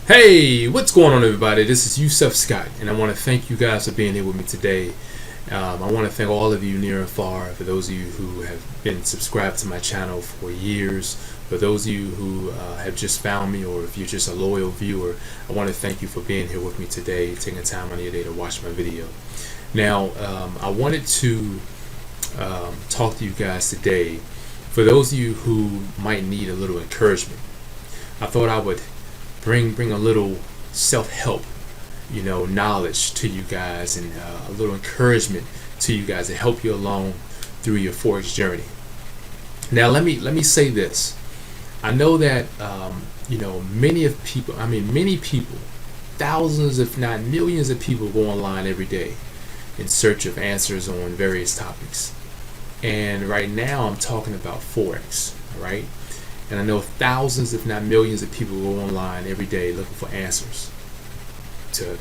Hey, what's going on, everybody? This is Yusef Scott, and I want to thank you guys for being here with me today. I want to thank all of you near and far, for those of you who have been subscribed to my channel for years, for those of you who have just found me, or if you're just a loyal viewer, I want to thank you for being here with me today, taking time out of your day to watch my video. Now, I wanted to talk to you guys today, for those of you who might need a little encouragement. I thought I would bring a little self-help, knowledge to you guys, and a little encouragement to you guys to help you along through your Forex journey. Now, let me say this. I know that many people, thousands if not millions of people go online every day in search of answers on various topics. And right now I'm talking about Forex, all right? And I know thousands, if not millions, of people go online every day looking for answers to,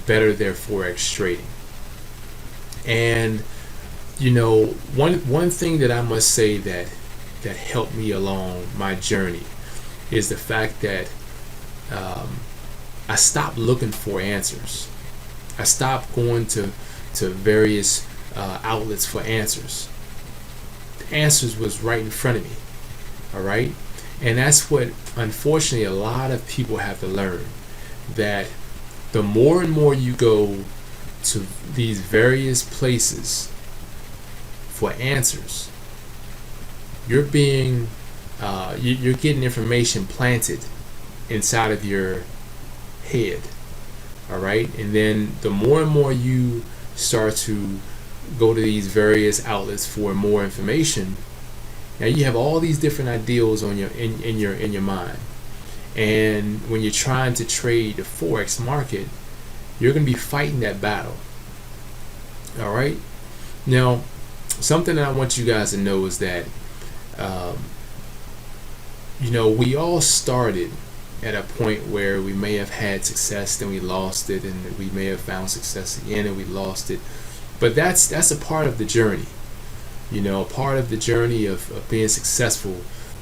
better their Forex trading. And, one thing that I must say that helped me along my journey is the fact that I stopped looking for answers. I stopped going to various outlets for answers. The answers was right in front of me. All right, and that's what unfortunately a lot of people have to learn, that the more and more you go to these various places for answers, you're getting information planted inside of your head. All right, and then the more and more you start to go to these various outlets for more information, now you have all these different ideals on in your mind, and when you're trying to trade the Forex market, you're going to be fighting that battle. All right. Now, something that I want you guys to know is that we all started at a point where we may have had success, then we lost it, and we may have found success again and we lost it. But that's a part of the journey. A part of the journey of being successful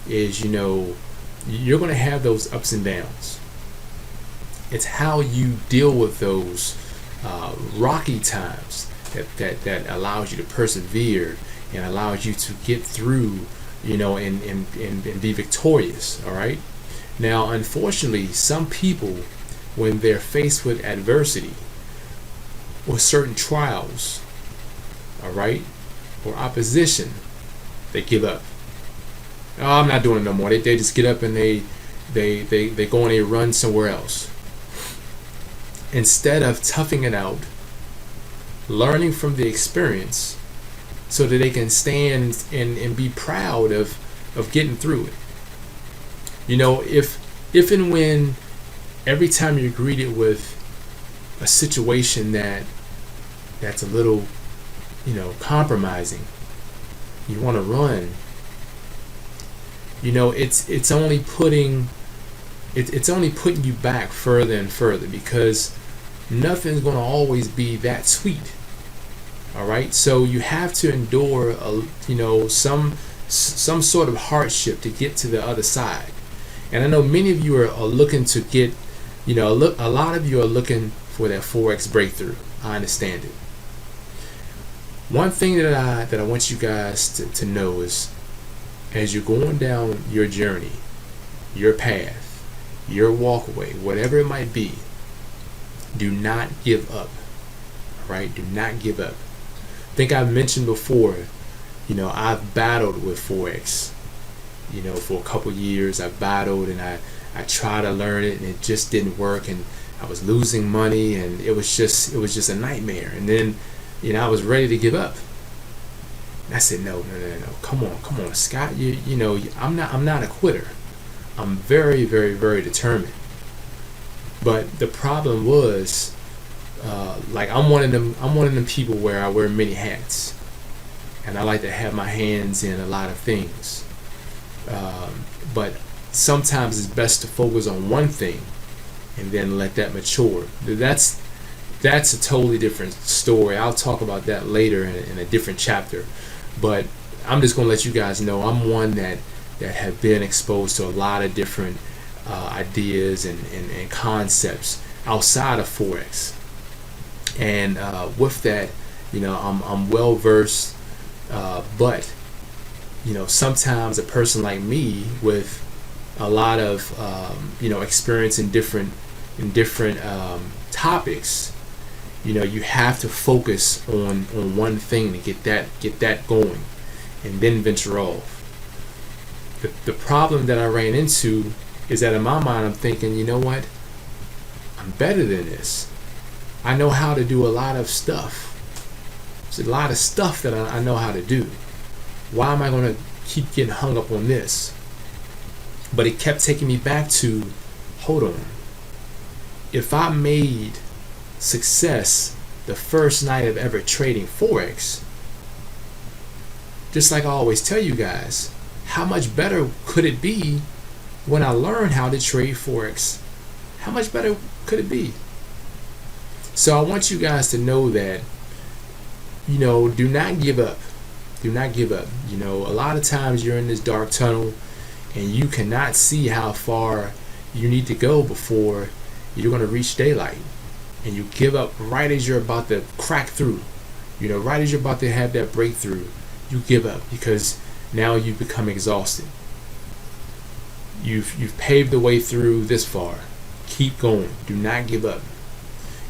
is, you're going to have those ups and downs. It's how you deal with those rocky times that allows you to persevere and allows you to get through, and be victorious. All right. Now, unfortunately, some people, when they're faced with adversity or certain trials, all right, or opposition, they give up. Oh, I'm not doing it no more. They just get up and they go and they run somewhere else, instead of toughing it out, learning from the experience, so that they can stand and be proud of getting through it. If and when every time you're greeted with a situation that's a little compromising, you want to run, it's only putting you back further and further, because nothing's going to always be that sweet. All right, so you have to endure some sort of hardship to get to the other side. And I know many of you are looking to get, a lot of you are looking for that Forex breakthrough. I understand it. One thing that I want you guys to know is, as you're going down your journey, your path, your walkway, whatever it might be, do not give up. All right, do not give up. I think I've mentioned before, I've battled with Forex. For a couple years, I battled and I tried to learn it, and it just didn't work, and I was losing money, and it was just a nightmare. And then I was ready to give up. And I said, no. Come on, Scott. I'm not a quitter. I'm very, very, very determined. But the problem was, I'm one of them people where I wear many hats, and I like to have my hands in a lot of things. But sometimes it's best to focus on one thing and then let that mature. That's a totally different story. I'll talk about that later in a different chapter. But I'm just going to let you guys know I'm one that have been exposed to a lot of different ideas and concepts outside of Forex. And with that, I'm well versed, but sometimes a person like me with a lot of experience in different topics, you have to focus on one thing to get that going, and then venture off. The problem that I ran into is that in my mind I'm thinking, you know what, I'm better than this. I know how to do a lot of stuff. There's a lot of stuff that I know how to do. Why am I going to keep getting hung up on this? But it kept taking me back to, hold on. If I made success the first night of ever trading Forex, just like I always tell you guys, how much better could it be when I learned how to trade Forex? How much better could it be? So I want you guys to know that, do not give up. Do not give up. A lot of times you're in this dark tunnel and you cannot see how far you need to go before you're going to reach daylight. And you give up right as you're about to crack through. Right as you're about to have that breakthrough, you give up because now you've become exhausted. You've paved the way through this far. Keep going. Do not give up.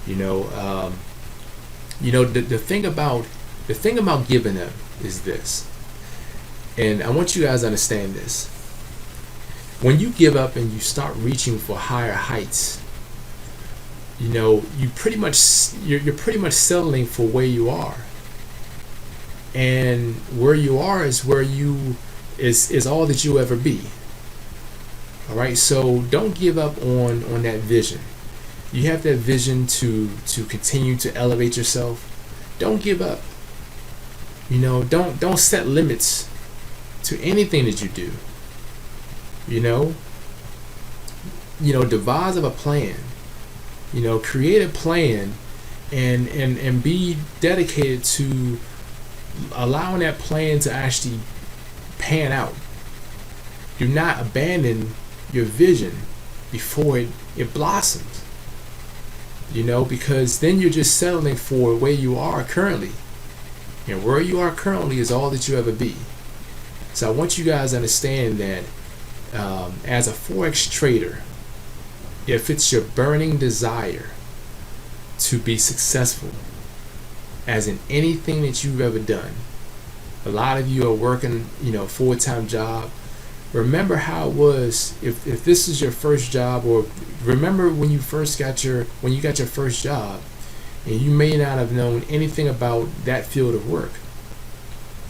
The thing about giving up is this, and I want you guys to understand this. When you give up and you start reaching for higher heights, you're pretty much settling for where you are, and where you are is where you is all that you'll ever be. All right, so don't give up on that vision. You have that vision to continue to elevate yourself. Don't give up. Don't set limits to anything that you do. Devise a plan. Create a plan and be dedicated to allowing that plan to actually pan out. Do not abandon your vision before it blossoms. Because then you're just settling for where you are currently. And where you are currently is all that you ever be. So I want you guys to understand that as a Forex trader, if it's your burning desire to be successful, as in anything that you've ever done, a lot of you are working, full-time job. Remember how it was if this is your first job, or remember when you got your first job, and you may not have known anything about that field of work.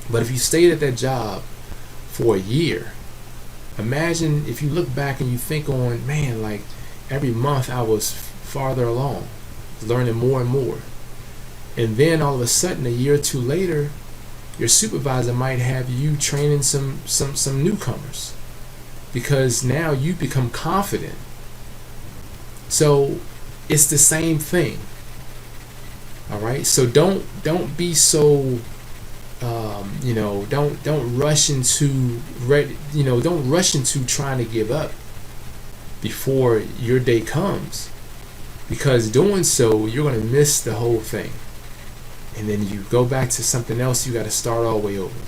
But if you stayed at that job for a year, imagine if you look back and you think on, man, like every month I was farther along, learning more and more. And then all of a sudden, a year or two later, your supervisor might have you training some newcomers, because now you become confident. So it's the same thing. All right. So don't be so don't rush into don't rush into trying to give up before your day comes, because doing so you're going to miss the whole thing. And then you go back to something else, you got to start all the way over.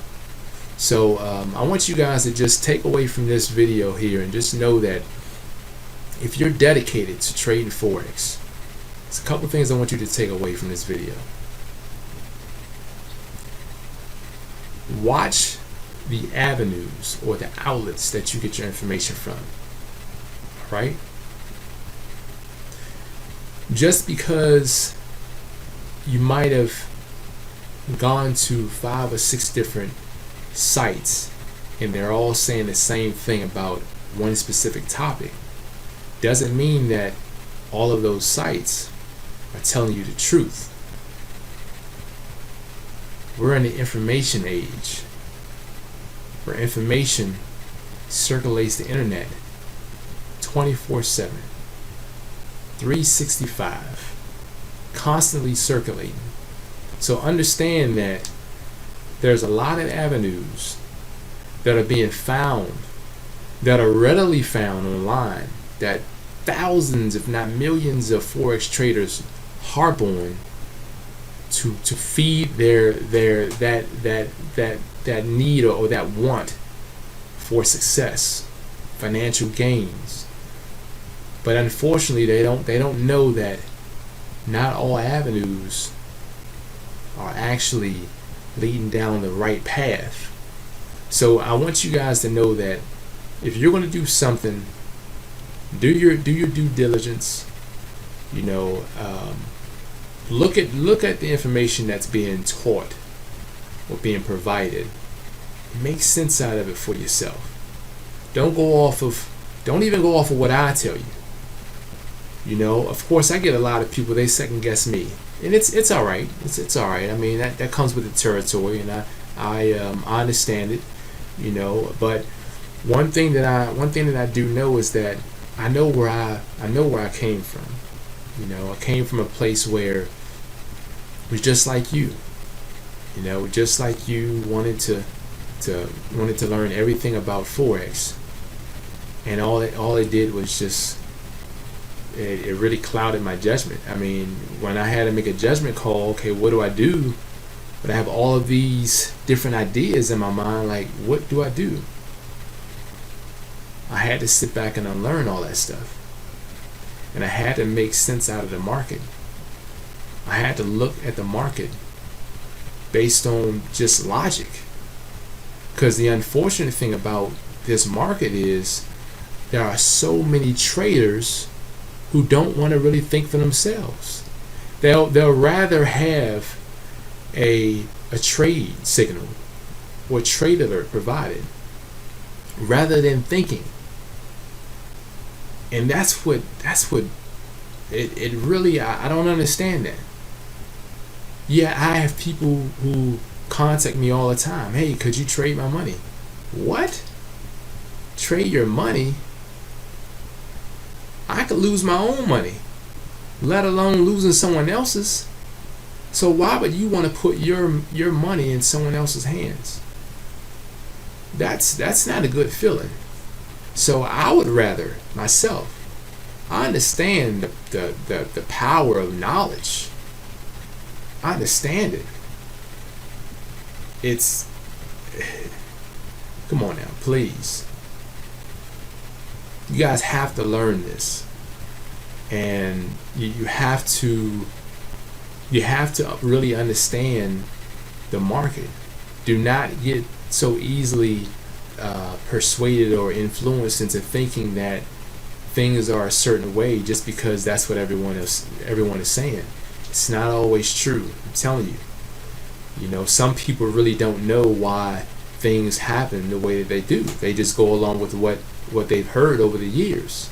So I want you guys to just take away from this video here and just know that if you're dedicated to trading Forex, there's a couple things I want you to take away from this video. Watch the avenues or the outlets that you get your information from. All right? Just because you might have gone to 5 or 6 different sites and they're all saying the same thing about one specific topic doesn't mean that all of those sites are telling you the truth. We're in the information age where information circulates the internet 24/7, 365, constantly circulating. So understand that there's a lot of avenues that are being found, that are readily found online, that thousands, if not millions, of forex traders harp on to feed their that need or that want for success, financial gains. But unfortunately, they don't know that not all avenues are actually leading down the right path. So I want you guys to know that if you're going to do something, do your due diligence. Look at the information that's being taught or being provided. Make sense out of it for yourself. Don't even go off of what I tell you. Of course, I get a lot of people, they second guess me, and it's all right. It's all right. I mean, that comes with the territory, and I understand it. But one thing that I do know is that I know where I came from. I came from a place where it was just like you. Just like you wanted to learn everything about forex, and all it did was just it really clouded my judgment. I mean, when I had to make a judgment call, okay, what do I do? But I have all of these different ideas in my mind, like, what do I do? I had to sit back and unlearn all that stuff. And I had to make sense out of the market. I had to look at the market based on just logic. Because the unfortunate thing about this market is there are so many traders who don't want to really think for themselves. They'll rather have a trade signal or trade alert provided rather than thinking. And that's what it really, I don't understand that. Yeah, I have people who contact me all the time. Hey, could you trade my money? What? Trade your money? I could lose my own money, let alone losing someone else's. So why would you want to put your money in someone else's hands? That's not a good feeling. So I would rather myself. I understand the power of knowledge. I understand it. It's, come on now, please. You guys have to learn this, and you have to really understand the market. Do not get so easily persuaded or influenced into thinking that things are a certain way just because that's what everyone is saying. It's not always true. I'm telling you. Some people really don't know why things happen the way that they do. They just go along with what they've heard over the years.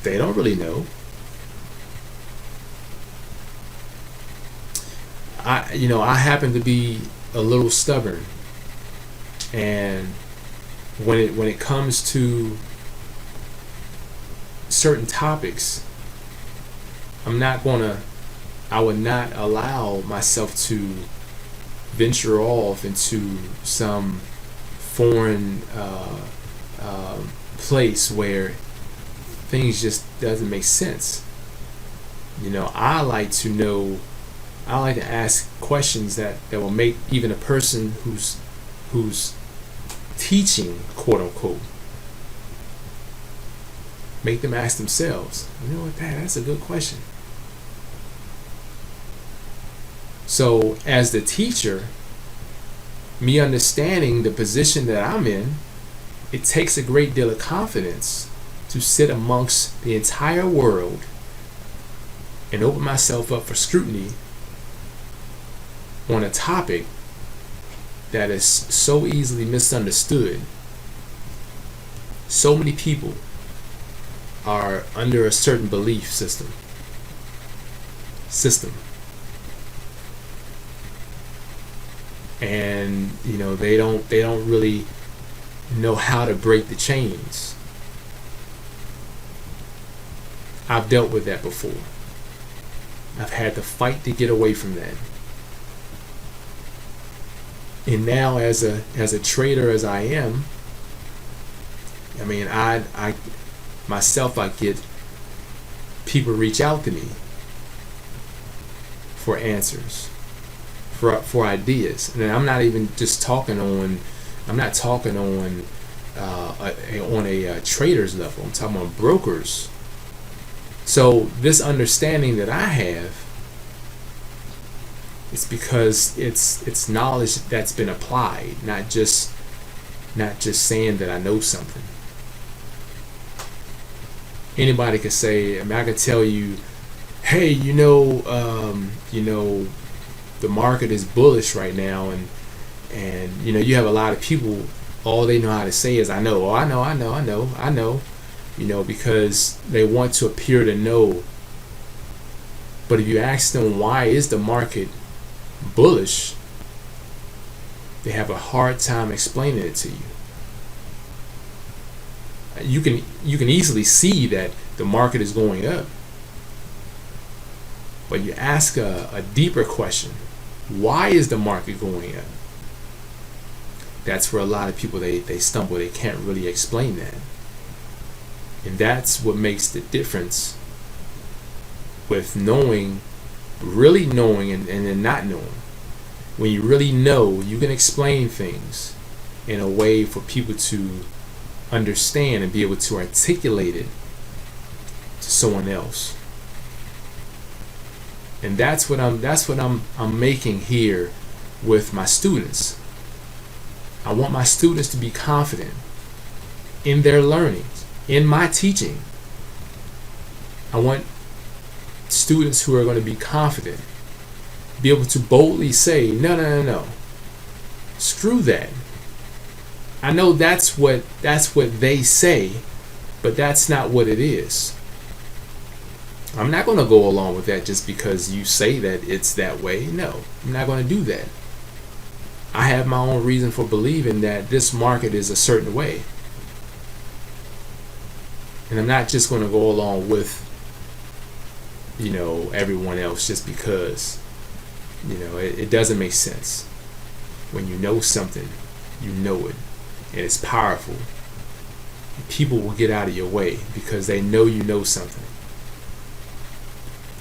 They don't really know. I happen to be a little stubborn, and when it comes to certain topics, I would not allow myself to venture off into some foreign place where things just doesn't make sense. I like to ask questions that will make even a person who's teaching, quote unquote, make them ask themselves, that's a good question. So as the teacher, me understanding the position that I'm in, it takes a great deal of confidence to sit amongst the entire world and open myself up for scrutiny on a topic that is so easily misunderstood. So many people are under a certain belief system. And they don't really know how to break the chains. I've dealt with that before. I've had to fight to get away from that. And now as a trader as I am, I myself, I get people reach out to me for answers, for ideas. And I'm not even just talking on, I'm not talking on a trader's level. I'm talking about brokers. So this understanding that I have, it's because it's knowledge that's been applied, not just saying that I know something. Anybody could say, I mean, I could tell you, hey, the market is bullish right now, and you have a lot of people, all they know how to say is I know, oh, I know, because they want to appear to know. But if you ask them why is the market bullish, they have a hard time explaining it to you. You can easily see that the market is going up, but you ask a deeper question, why is the market going up? That's where a lot of people they stumble. They can't really explain that. And that's what makes the difference with knowing, really knowing, and then not knowing. When you really know, you can explain things in a way for people to understand and be able to articulate it to someone else. And that's what I'm making here with my students. I want my students to be confident in their learnings, in my teaching. I want students who are going to be confident, be able to boldly say, no, screw that. I know that's what they say, but that's not what it is. I'm not going to go along with that just because you say that it's that way. No, I'm not going to do that. I have my own reason for believing that this market is a certain way. And I'm not just going to go along with, everyone else just because, it doesn't make sense. When you know something, you know it, and it's powerful. People will get out of your way because they know you know something.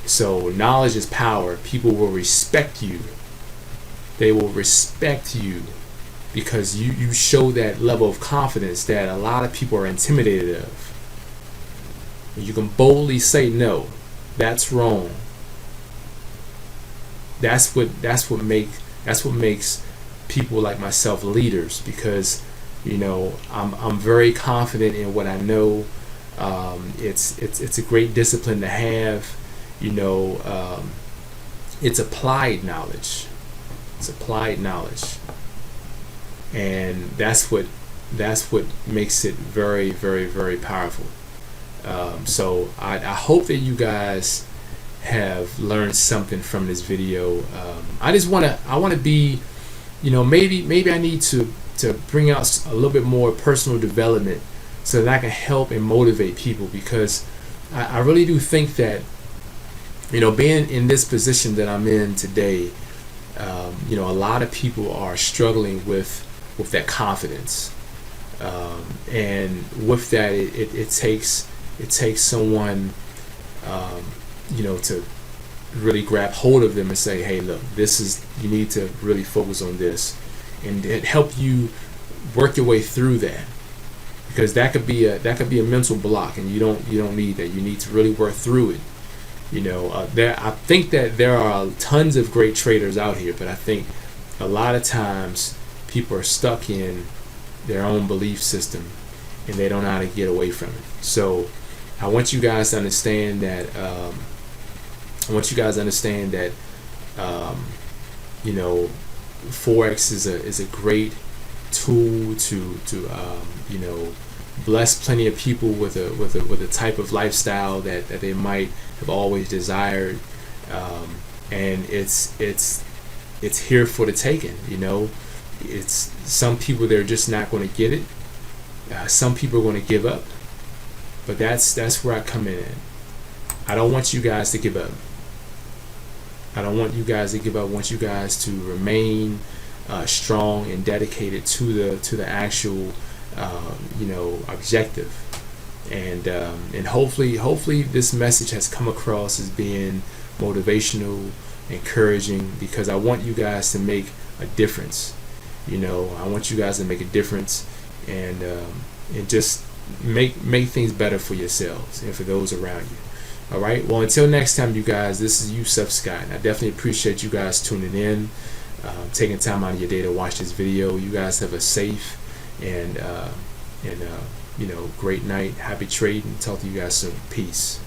So knowledge is power. People will respect you. They will respect you because you show that level of confidence that a lot of people are intimidated of. You can boldly say no, that's wrong. That's what makes people like myself leaders, because I'm very confident in what I know. It's a great discipline to have. It's applied knowledge. It's applied knowledge, and that's what makes it very, very, very powerful. So I hope that you guys have learned something from this video. I want to be, maybe I need to bring out a little bit more personal development so that I can help and motivate people, because I really do think that being in this position that I'm in today, a lot of people are struggling with that confidence, and with that, it takes someone, to really grab hold of them and say, hey, look, you need to really focus on this, and it help you work your way through that, because that could be a mental block, and you don't need that. You need to really work through it. I think that there are tons of great traders out here, but I think a lot of times people are stuck in their own belief system and they don't know how to get away from it. So I want you guys to understand that. Forex is a great tool to bless plenty of people with a type of lifestyle that they might have always desired, and it's here for the taking. It's some people, they're just not going to get it. Some people are going to give up, but that's where I come in. I don't want you guys to give up. I want you guys to remain strong and dedicated to the actual objective. And hopefully this message has come across as being motivational, encouraging, because I want you guys to make a difference. I want you guys to make a difference, and just make things better for yourselves and for those around you. All right. Well, until next time, you guys. This is Yusef Scott, and I definitely appreciate you guys tuning in, taking time out of your day to watch this video. You guys have a safe and great night. Happy trading. Talk to you guys soon. Peace.